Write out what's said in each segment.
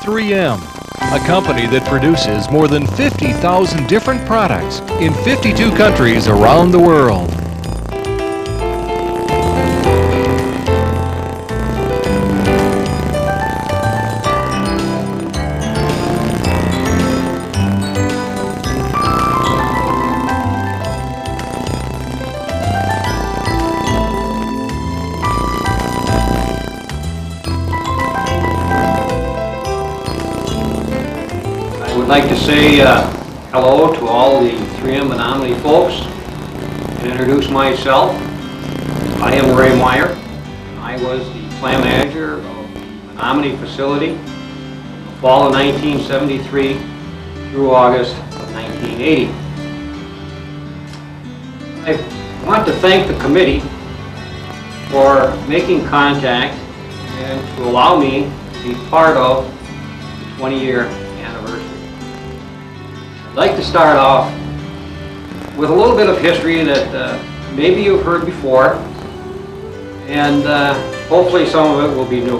3M, a company that produces more than 50,000 different products in 52 countries around the world. I would like to say hello to all the 3M Menomonie folks and introduce myself. I am Ray Meyer. I was the plant manager of the Menomonie facility from the fall of 1973 through August of 1980. I want to thank the committee for making contact and to allow me to be part of the 20-year anniversary. I'd like to start off with a little bit of history that maybe you've heard before, and hopefully some of it will be new.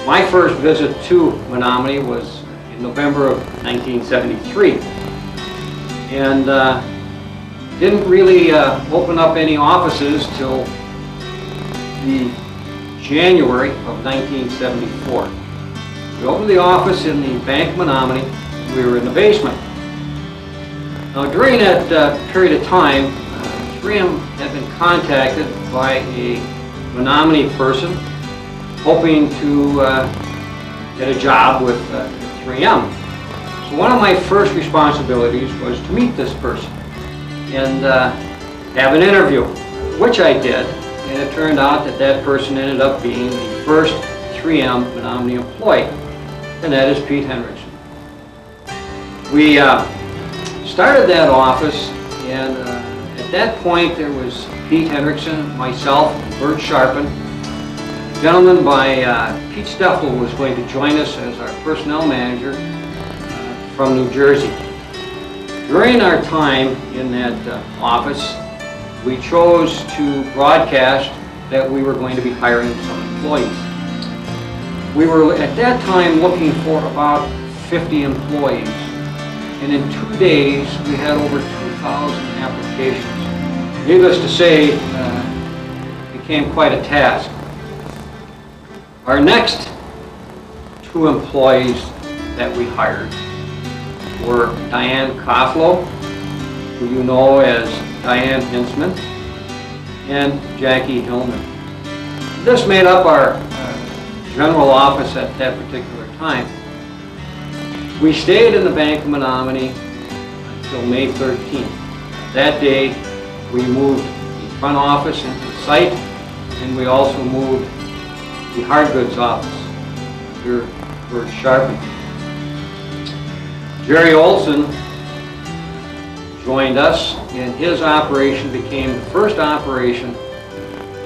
My first visit to Menomonie was in November of 1973, and didn't really open up any offices till the January of 1974. We opened the office in the Bank of Menomonie. We were in the basement. Now during that period of time, 3M had been contacted by a Menomonie person hoping to get a job with 3M. So one of my first responsibilities was to meet this person and have an interview, which I did, and it turned out that that person ended up being the first 3M Menomonie employee, and that is Pete Hendrickson. We started that office, and at that point there was Pete Hendrickson, myself, and Bert Sharpen. A gentleman by Pete Steffel was going to join us as our personnel manager from New Jersey. During our time in that office, we chose to broadcast that we were going to be hiring some employees. We were at that time looking for about 50 employees, and in 2 days we had over 2,000 applications. Needless to say, it became quite a task. Our next 2 employees that we hired were Diane Kofflow, who you know as Diane Hinsman, and Jackie Hillman. This made up our general office at that particular time. We stayed in the Bank of Menomonie until May 13th. That day, we moved the front office into the site, and we also moved the hard goods office under Bert Sharpen. Jerry Olson joined us, and his operation became the first operation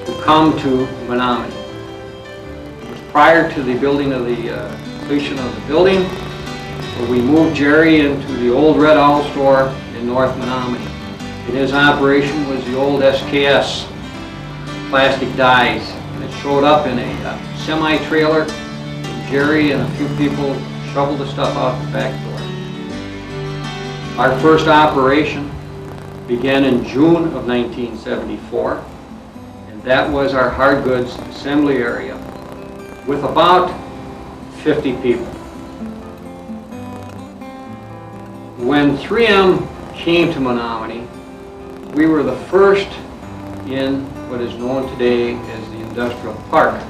to come to Menomonie. It was prior to the building of the completion of the building, where we moved Jerry into the old Red Owl store in North Menomonie. And his operation was the old SKS plastic dies, and it showed up in a semi-trailer. Jerry and a few people shoveled the stuff out the back door. Our first operation began in June of 1974, and that was our hard goods assembly area with about 50 people. When 3M came to Menomonie, we were the first in what is known today as the industrial park.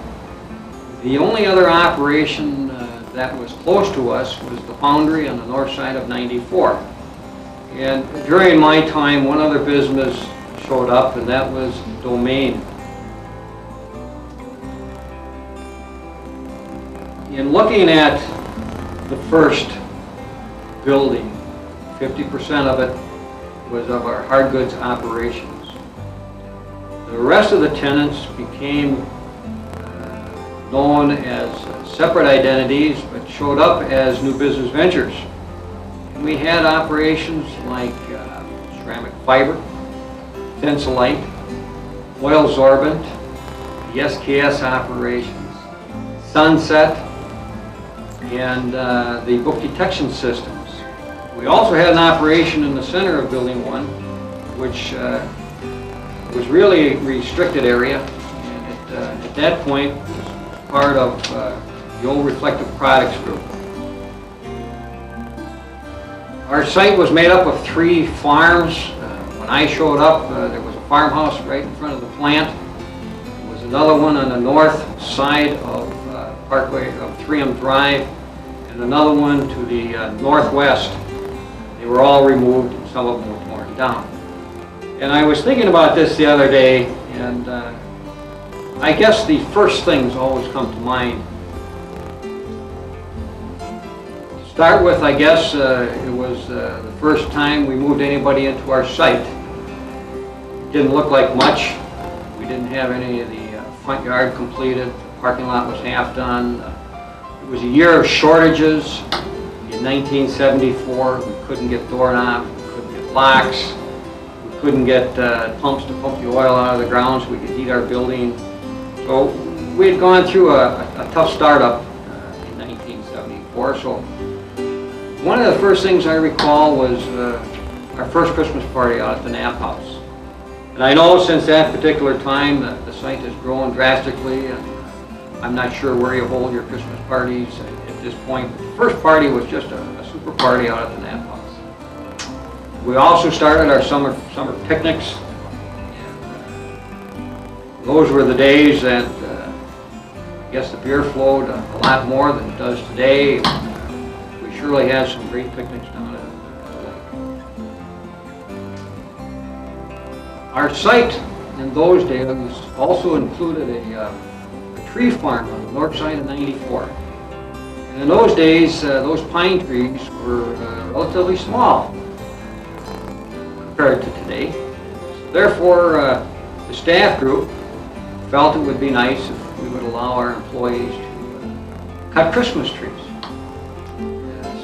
The only other operation that was close to us was the foundry on the north side of 94. And during my time, one other business showed up, and that was Domain. In looking at the first building, 50% of it was of our hard goods operations. The rest of the tenants became known as separate identities, but showed up as new business ventures. And we had operations like ceramic fiber, Thinsulite, oil sorbent, the SKS operations, Sunset, and the book detection systems. We also had an operation in the center of Building 1, which was really a restricted area, and at that point was part of the old Reflective Products Group. Our site was made up of 3 farms. When I showed up, there was a farmhouse right in front of the plant. There was another one on the north side of Parkway of 3M Drive, and another one to the northwest. They were all removed, and some of them were torn down. And I was thinking about this the other day, and I guess the first things always come to mind. To start with, I guess it was the first time we moved anybody into our site. It didn't look like much. We didn't have any of the front yard completed. The parking lot was half done. It was a year of shortages. In 1974, we couldn't get doorknobs, we couldn't get locks, we couldn't get pumps to pump the oil out of the ground so we could heat our building. So we had gone through a tough startup in 1974. So one of the first things I recall was our first Christmas party out at the Knapp House. And I know since that particular time that the site has grown drastically, and I'm not sure where you hold your Christmas parties at this point. The first party was just a super party out at the Knapp House. We also started our summer picnics. Those were the days that I guess the beer flowed a lot more than it does today. We surely had some great picnics down at the lake. Our site in those days also included a tree farm on the north side of 94. And in those days, those pine trees were relatively small compared to today. Therefore, the staff group felt it would be nice if we would allow our employees to cut Christmas trees.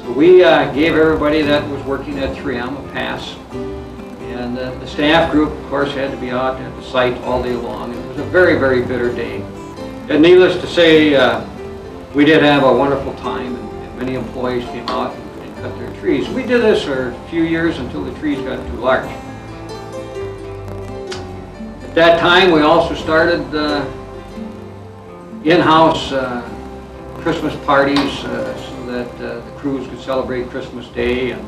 So we gave everybody that was working at 3M a pass. And the staff group, of course, had to be out at the site all day long. It was a very, very bitter day. And needless to say, we did have a wonderful time, and many employees came out and cut their trees. We did this for a few years until the trees got too large. At that time, we also started in-house Christmas parties so that the crews could celebrate Christmas Day. And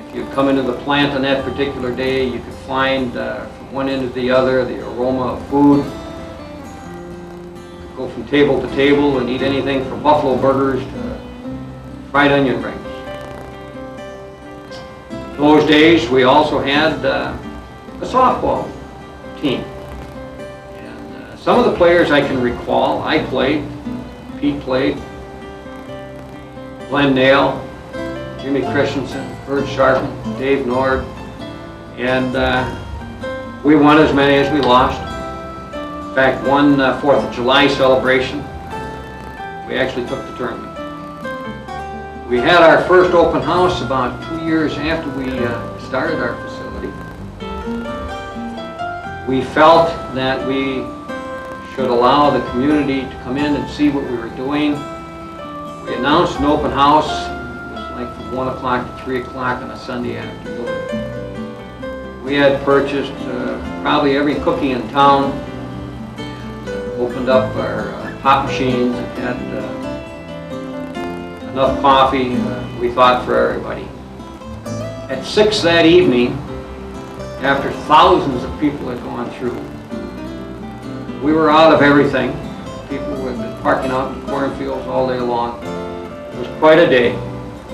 if you come into the plant on that particular day, you could find from one end to the other the aroma of food. Go from table to table and eat anything from buffalo burgers to fried onion rings. Those days we also had a softball team. And some of the players I can recall, I played, Pete played, Glenn Nail, Jimmy Christensen, Bert Sharpen, Dave Nord, and we won as many as we lost. In fact, one 4th of July celebration, we actually took the tournament. We had our first open house about 2 years after we started our facility. We felt that we should allow the community to come in and see what we were doing. We announced an open house. It was like from 1 o'clock to 3 o'clock on a Sunday afternoon. We had purchased probably every cookie in town. Opened up our pop machines and had enough coffee, we thought, for everybody. At 6 that evening, after thousands of people had gone through, we were out of everything. People had been parking out in the cornfields all day long. It was quite a day.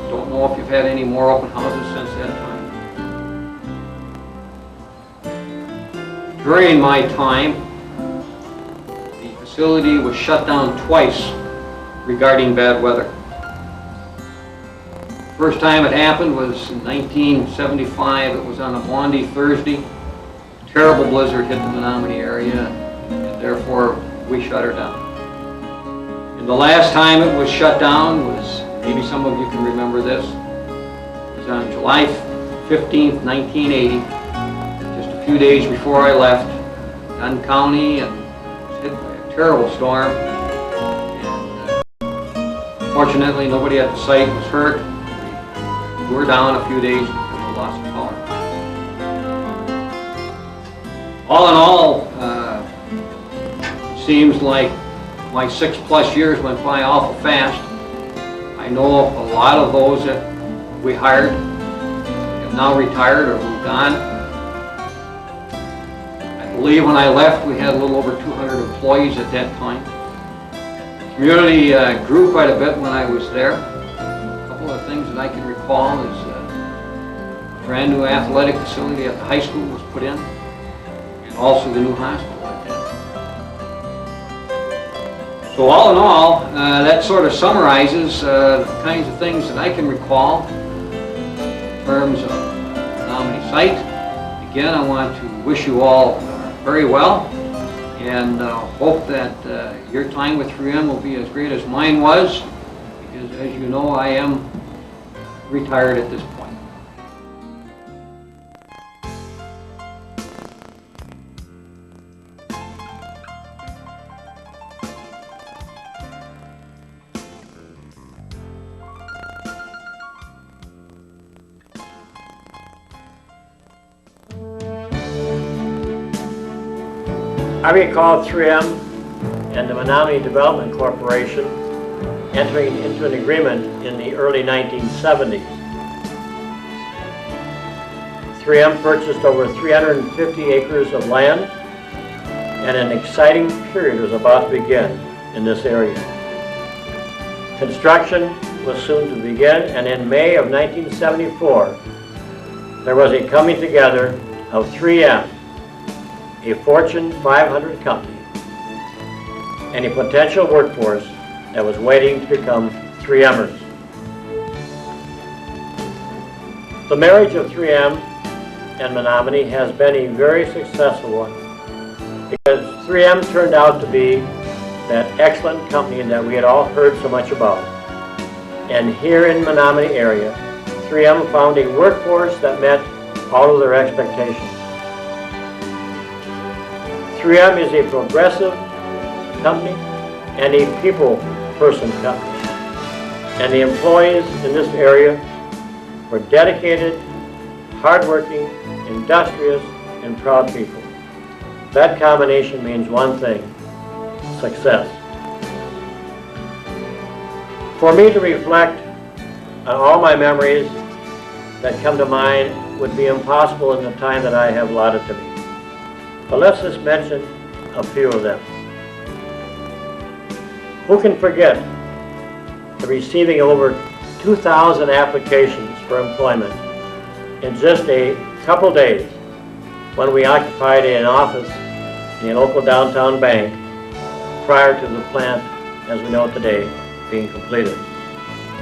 Don't know if you've had any more open houses since that time. During my time, the facility was shut down twice regarding bad weather. First time it happened was in 1975. It was on a Maundy Thursday. A terrible blizzard hit the Menomonie area, and therefore we shut her down. And the last time it was shut down was, maybe some of you can remember this, it was on July 15th, 1980, just a few days before I left. Dunn County and hit by a terrible storm, and Fortunately, nobody at the site was hurt. We were down a few days because of loss of power. All in all, seems like my 6+ years went by awful fast. I know a lot of those that we hired have now retired or moved on. I believe when I left we had a little over 200 employees at that time. The community grew quite a bit when I was there. A couple of things that I can recall is a brand new athletic facility at the high school was put in, and also the new hospital. So all in all, that sort of summarizes the kinds of things that I can recall in terms of the Menomonie site. Again, I want to wish you all very well and hope that your time with 3M will be as great as mine was, because as you know, I am retired at this point. I recall 3M and the Menomonie Development Corporation entering into an agreement in the early 1970s. 3M purchased over 350 acres of land, and an exciting period was about to begin in this area. Construction was soon to begin, and in May of 1974, there was a coming together of 3M, a Fortune 500 company, and a potential workforce that was waiting to become 3Mers. The marriage of 3M and Menomonie has been a very successful one, because 3M turned out to be that excellent company that we had all heard so much about. And here in Menomonie area, 3M found a workforce that met all of their expectations. 3M is a progressive company and a people person company. And the employees in this area were dedicated, hardworking, industrious, and proud people. That combination means one thing: success. For me to reflect on all my memories that come to mind would be impossible in the time that I have allotted to me. But let's just mention a few of them. Who can forget the receiving over 2,000 applications for employment in just a couple days when we occupied an office in a local downtown bank prior to the plant as we know it today being completed.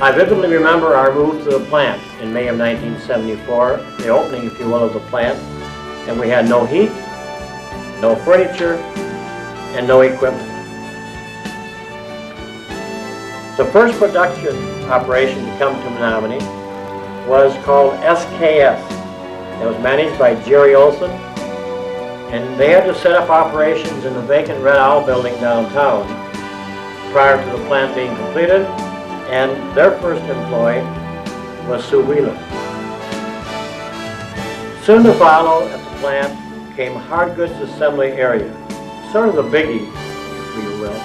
I vividly remember our move to the plant in May of 1974, the opening, if you will, of the plant, and we had no heat, no furniture, and no equipment. The first production operation to come to Menomonie was called SKS. It was managed by Jerry Olson, and they had to set up operations in the vacant Red Owl building downtown prior to the plant being completed, and their first employee was Sue Wheeler. Soon to follow at the plant came hard goods assembly area, sort of the biggie, if you will.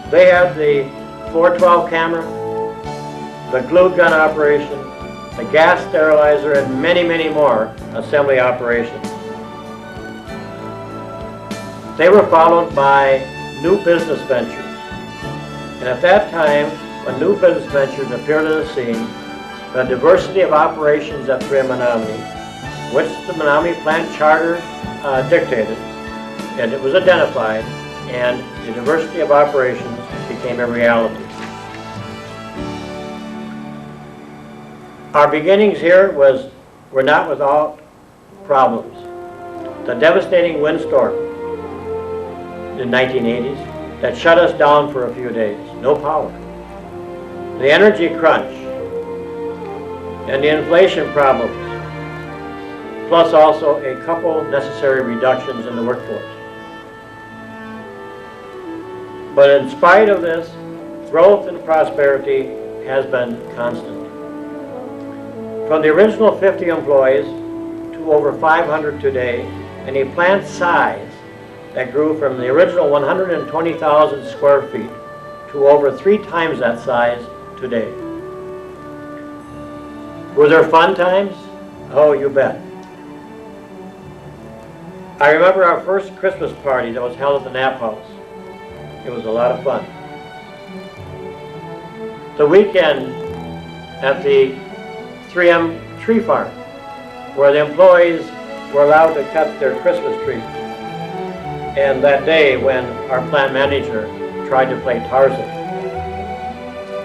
They had the 412 camera, the glue gun operation, the gas sterilizer, and many, many more assembly operations. They were followed by new business ventures. And at that time, when new business ventures appeared on the scene, the diversity of operations at 3M Menomonie, which the Menomonie plant charter dictated, and it was identified, and the diversity of operations became a reality. Our beginnings here were not without problems. The devastating windstorm in the 1980s that shut us down for a few days, no power. The energy crunch and the inflation problems, plus also a couple necessary reductions in the workforce. But in spite of this growth and prosperity has been constant. From the original 50 employees to over 500 today, and a plant size that grew from the original 120,000 square feet to over 3 times that size today. Were there fun times? Oh, you bet. I remember our first Christmas party that was held at the Knapp House. It was a lot of fun. The weekend at the 3M tree farm, where the employees were allowed to cut their Christmas trees. And that day when our plant manager tried to play Tarzan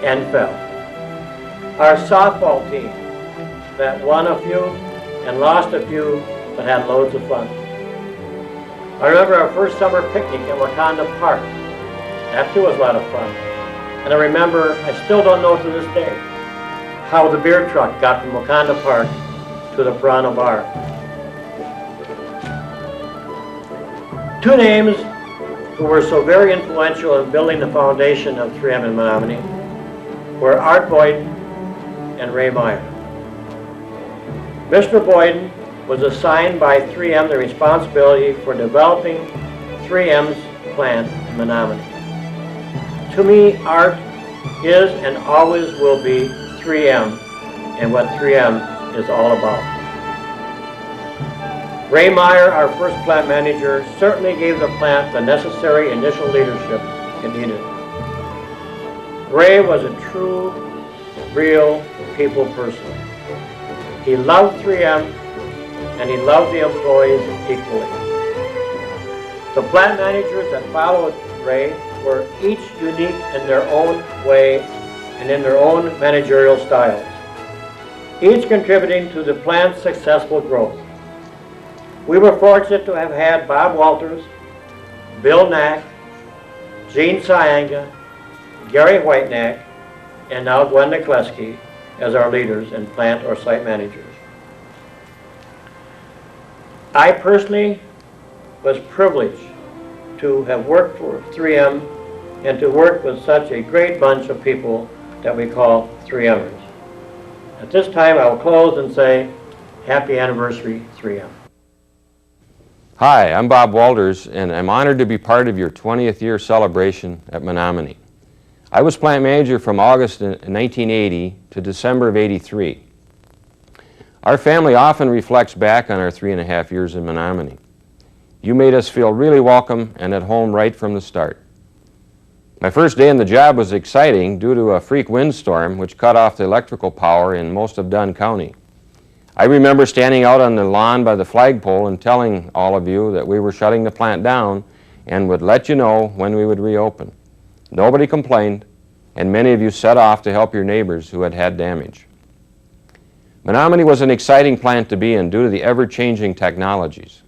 and fell. Our softball team that won a few and lost a few but had loads of fun. I remember our first summer picnic at Wakanda Park. That too was a lot of fun. And I remember, I still don't know to this day, how the beer truck got from Wakanda Park to the Piranha Bar. Two names who were so very influential in building the foundation of 3M in Menomonie were Art Boyden and Ray Meyer. Mr. Boyden was assigned by 3M the responsibility for developing 3M's plant in Menomonie. To me, art is and always will be 3M and what 3M is all about. Ray Meyer, our first plant manager, certainly gave the plant the necessary initial leadership it needed. Ray was a true, real people person. He loved 3M and he loved the employees equally. The plant managers that followed Ray were each unique in their own way and in their own managerial styles, each contributing to the plant's successful growth. We were fortunate to have had Bob Walters, Bill Knack, Gene Syanga, Gary Whitenack, and now Gwen Nikleski as our leaders and plant or site managers. I personally was privileged to have worked for 3M and to work with such a great bunch of people that we call 3Mers. At this time, I will close and say, happy anniversary, 3M. Hi, I'm Bob Walters, and I'm honored to be part of your 20th year celebration at Menomonie. I was plant manager from August 1980 to December of '83. Our family often reflects back on our 3.5 years in Menomonie. You made us feel really welcome and at home right from the start. My first day on the job was exciting due to a freak windstorm which cut off the electrical power in most of Dunn County. I remember standing out on the lawn by the flagpole and telling all of you that we were shutting the plant down and would let you know when we would reopen. Nobody complained, and many of you set off to help your neighbors who had had damage. Menomonie was an exciting plant to be in due to the ever-changing technologies.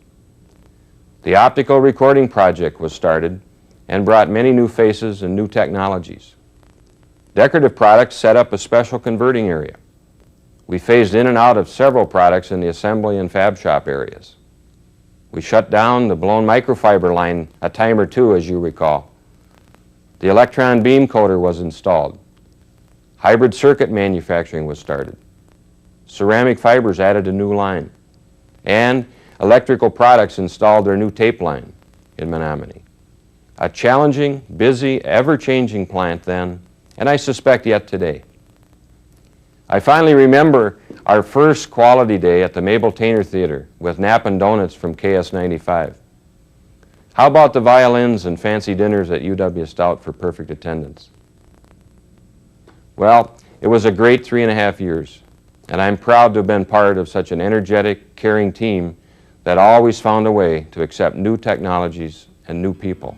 The optical recording project was started and brought many new faces and new technologies. Decorative Products set up a special converting area. We phased in and out of several products in the assembly and fab shop areas. We shut down the blown microfiber line a time or two, as you recall. The electron beam coater was installed. Hybrid circuit manufacturing was started. Ceramic fibers added a new line. And Electrical Products installed their new tape line in Menomonie. A challenging, busy, ever-changing plant then, and I suspect yet today. I finally remember our first quality day at the Mabel Tainer Theater with Nap and Donuts from KS95. How about the violins and fancy dinners at UW Stout for perfect attendance? Well, it was a great 3.5 years, and I'm proud to have been part of such an energetic, caring team that always found a way to accept new technologies and new people.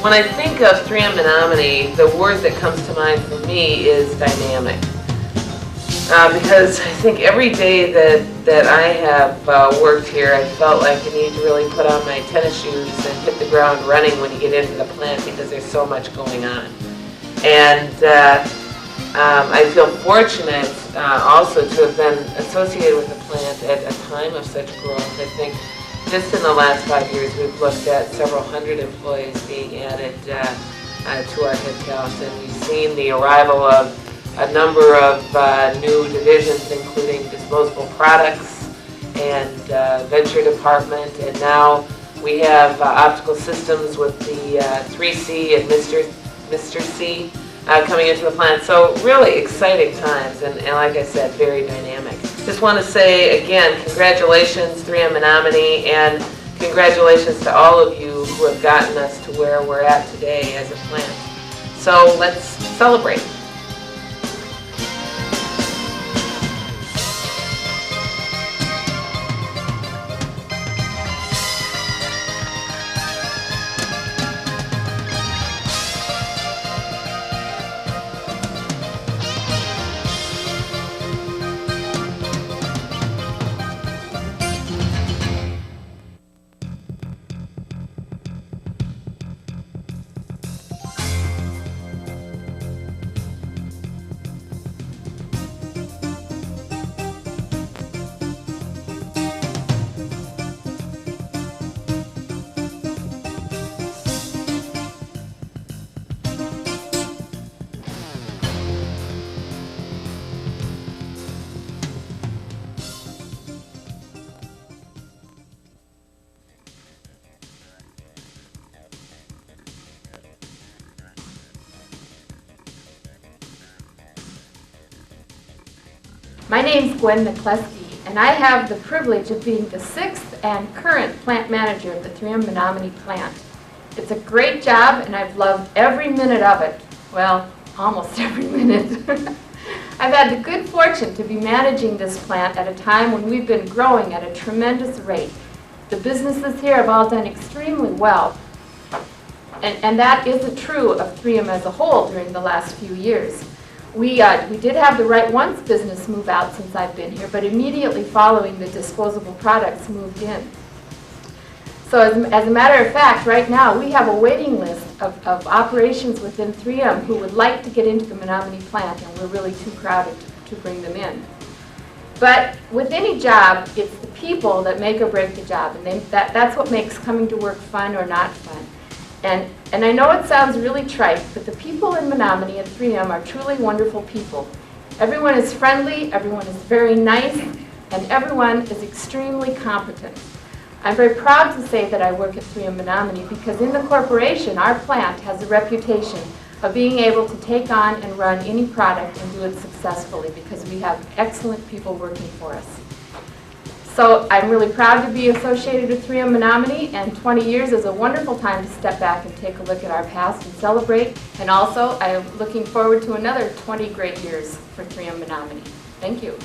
When I think of 3M Menomonie, the word that comes to mind for me is dynamic. Because I think every day that I have worked here, I felt like I need to really put on my tennis shoes and hit the ground running when you get into the plant because there's so much going on. And I feel fortunate also to have been associated with the plant at a time of such growth. I think just in the last 5 years we've looked at several hundred employees being added to our headcount, and we've seen the arrival of a number of new divisions, including disposable products and venture department, and now we have optical systems with the 3C and Mr. C coming into the plant. So really exciting times, and like I said, very dynamic. Just want to say again, congratulations 3M Menomonie, and congratulations to all of you who have gotten us to where we're at today as a plant. So let's celebrate. My name's Gwen McCleskey, and I have the privilege of being the 6th and current plant manager of the 3M Menomonie plant. It's a great job, and I've loved every minute of it. Well, almost every minute. I've had the good fortune to be managing this plant at a time when we've been growing at a tremendous rate. The businesses here have all done extremely well, and that isn't true of 3M as a whole during the last few years. We did have the Right Once business move out since I've been here, but immediately following, the disposable products moved in. So as a matter of fact, right now we have a waiting list of operations within 3M who would like to get into the Menomonie plant, and we're really too crowded to bring them in. But with any job, it's the people that make or break the job, and that's what makes coming to work fun or not fun. And I know it sounds really trite, but the people in Menomonie at 3M are truly wonderful people. Everyone is friendly, everyone is very nice, and everyone is extremely competent. I'm very proud to say that I work at 3M Menomonie because in the corporation, our plant has a reputation of being able to take on and run any product and do it successfully because we have excellent people working for us. So I'm really proud to be associated with 3M Menomonie, and 20 years is a wonderful time to step back and take a look at our past and celebrate. And also, I am looking forward to another 20 great years for 3M Menomonie. Thank you.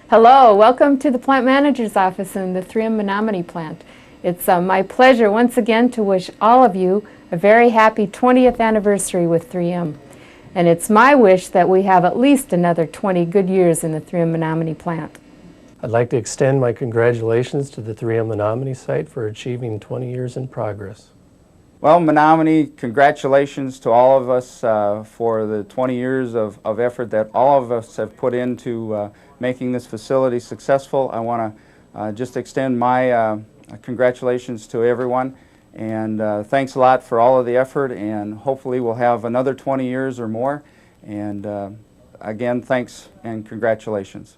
Hello, welcome to the Plant Manager's Office in the 3M Menomonie plant. It's my pleasure once again to wish all of you a very happy 20th anniversary with 3M. And it's my wish that we have at least another 20 good years in the 3M Menomonie plant. I'd like to extend my congratulations to the 3M Menomonie site for achieving 20 years in progress. Well, Menomonie, congratulations to all of us for the 20 years of effort that all of us have put into making this facility successful. I want to just extend my congratulations to everyone, and thanks a lot for all of the effort, and hopefully we'll have another 20 years or more. And again, thanks and congratulations.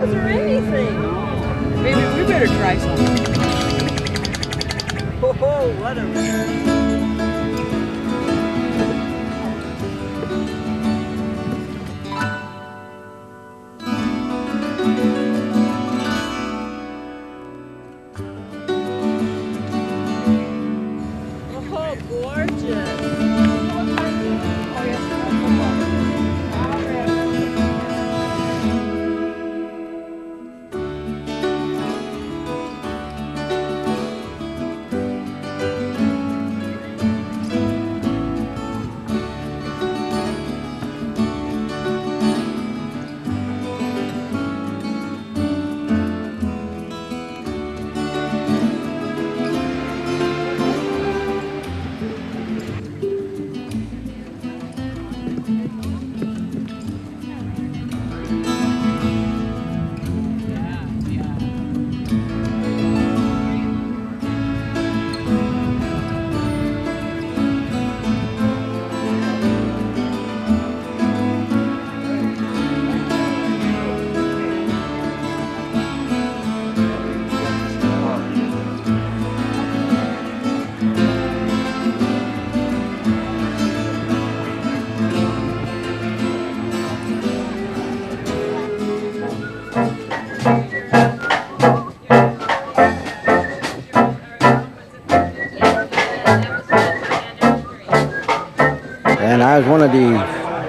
Is there anything? Maybe we better try something. Oh, what a... Oh, gorgeous. And I was one of the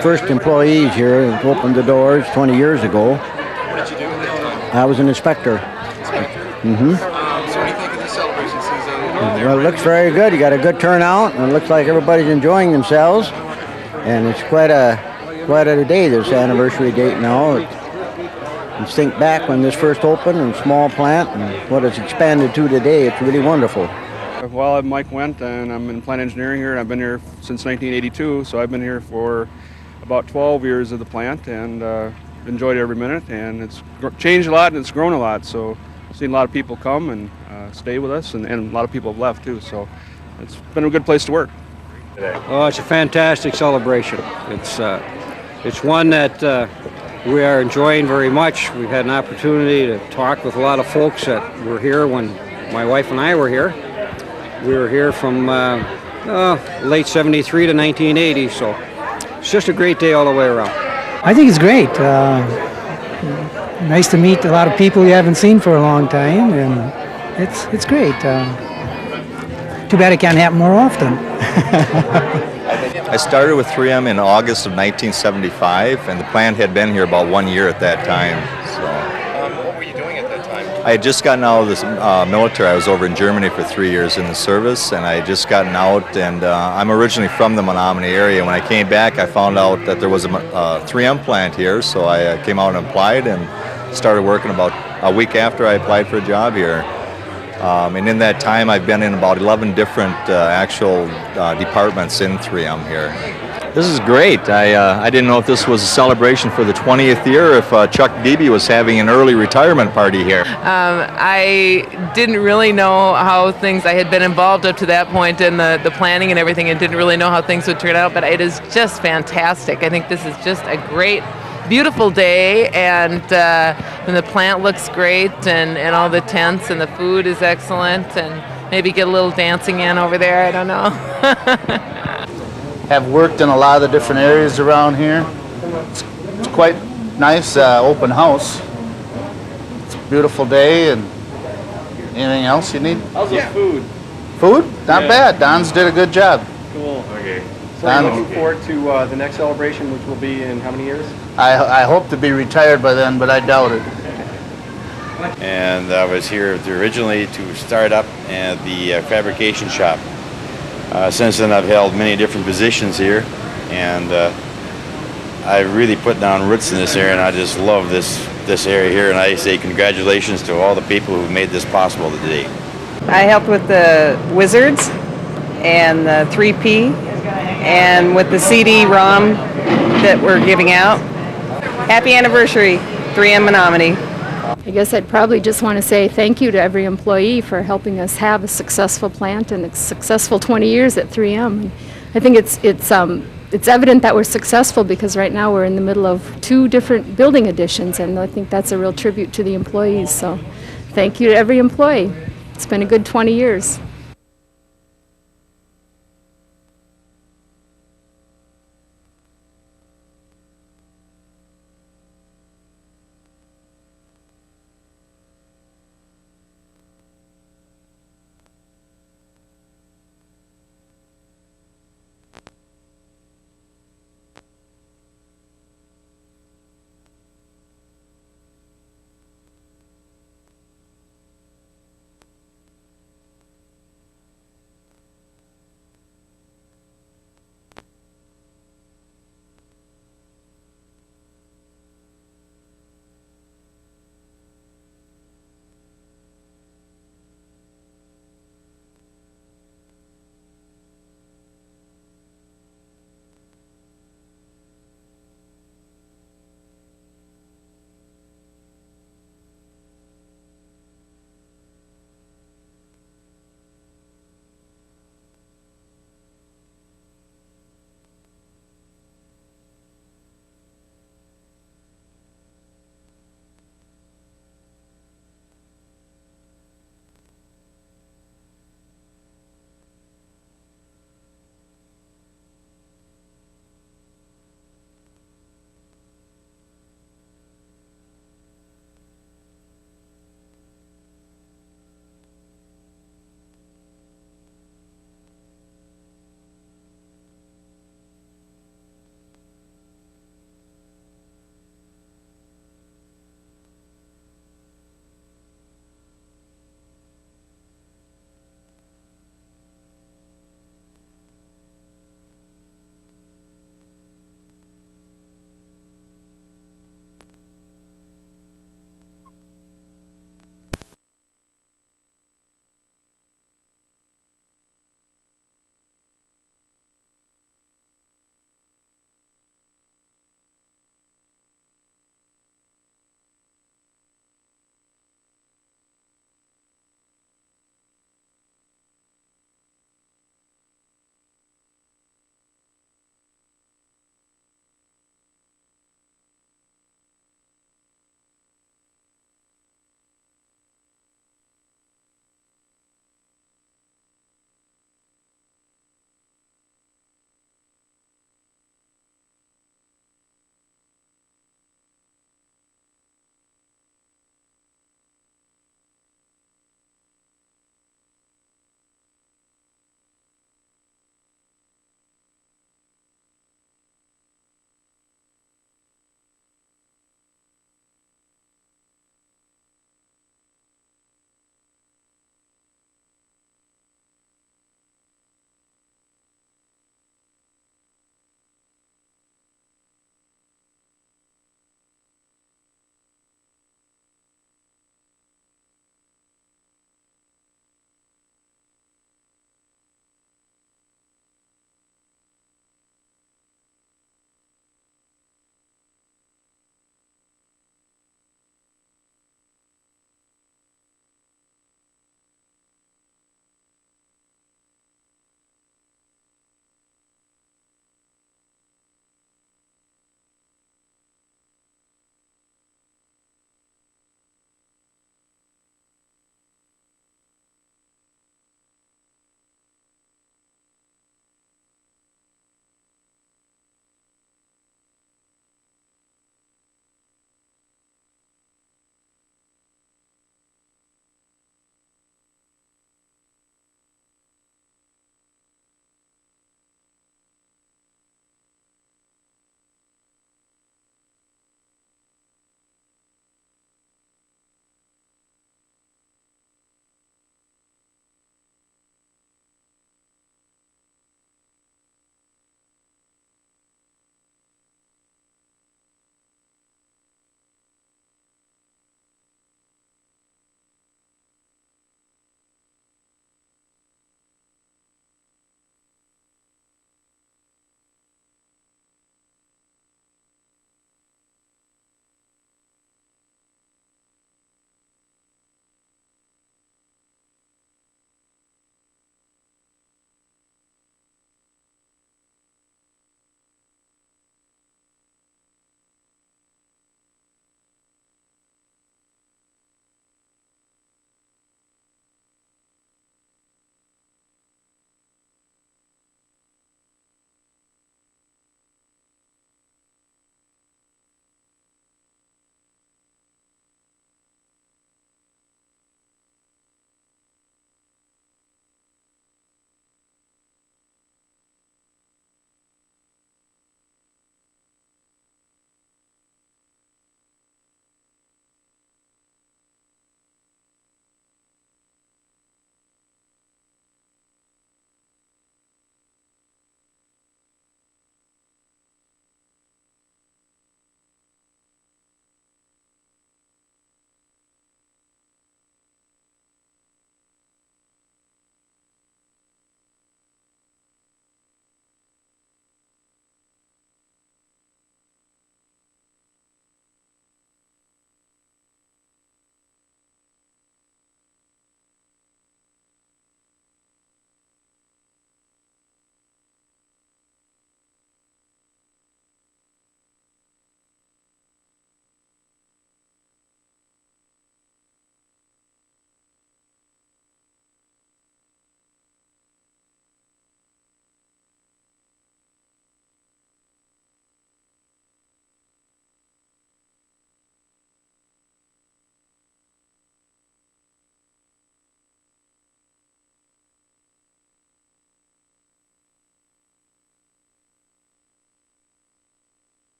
first employees here that opened the doors 20 years ago. What did you do at that time? I was an inspector. Mm-hmm. So what do you think of this celebration season? Well, it looks very good. You got a good turnout, and it looks like everybody's enjoying themselves. And it's quite a day, this anniversary date now. You think back when this first opened, and small plant, and what it's expanded to today. It's really wonderful. Well, I'm Mike Wendt, and I'm in plant engineering here, and I've been here since 1982, so I've been here for about 12 years of the plant, and enjoyed every minute, and it's changed a lot, and it's grown a lot, so I've seen a lot of people come and stay with us, and a lot of people have left, too, so it's been a good place to work. Oh, it's a fantastic celebration. It's one that we are enjoying very much. We've had an opportunity to talk with a lot of folks that were here when my wife and I were here. We were here from late 73 to 1980, so it's just a great day all the way around. I think it's great. Nice to meet a lot of people you haven't seen for a long time, and it's great. Too bad it can't happen more often. I started with 3M in August of 1975, and the plant had been here about 1 year at that time. What were you doing at that time? I had just gotten out of the military. I was over in Germany for 3 years in the service, and I had just gotten out, and I'm originally from the Menomonie area. When I came back, I found out that there was a 3M plant here, so I came out and applied and started working about a week after I applied for a job here. And in that time, I've been in about 11 different actual departments in 3M here. This is great. I didn't know if this was a celebration for the 20th year, if Chuck Beebe was having an early retirement party here. I didn't really know how things, I had been involved up to that point in the planning and everything, and didn't really know how things would turn out, but it is just fantastic. I think this is just a great, beautiful day, and the plant looks great, and all the tents, and the food is excellent, and maybe get a little dancing in over there, I don't know. Have worked in a lot of the different areas around here. It's quite nice open house. It's a beautiful day. And anything else you need? How's the food? Food? Not bad. Don's did a good job. Cool. Okay. So you're looking forward to the next celebration, which will be in how many years? I hope to be retired by then, but I doubt it. And I was here originally to start up at the fabrication shop. Since then, I've held many different positions here, and I really put down roots in this area, and I just love this area here, and I say congratulations to all the people who made this possible today. I helped with the Wizards and the 3P and with the CD-ROM that we're giving out. Happy anniversary, 3M Menomonie. I guess I'd probably just want to say thank you to every employee for helping us have a successful plant and a successful 20 years at 3M. I think it's evident that we're successful because right now we're in the middle of 2 different building additions, and I think that's a real tribute to the employees. So thank you to every employee. It's been a good 20 years.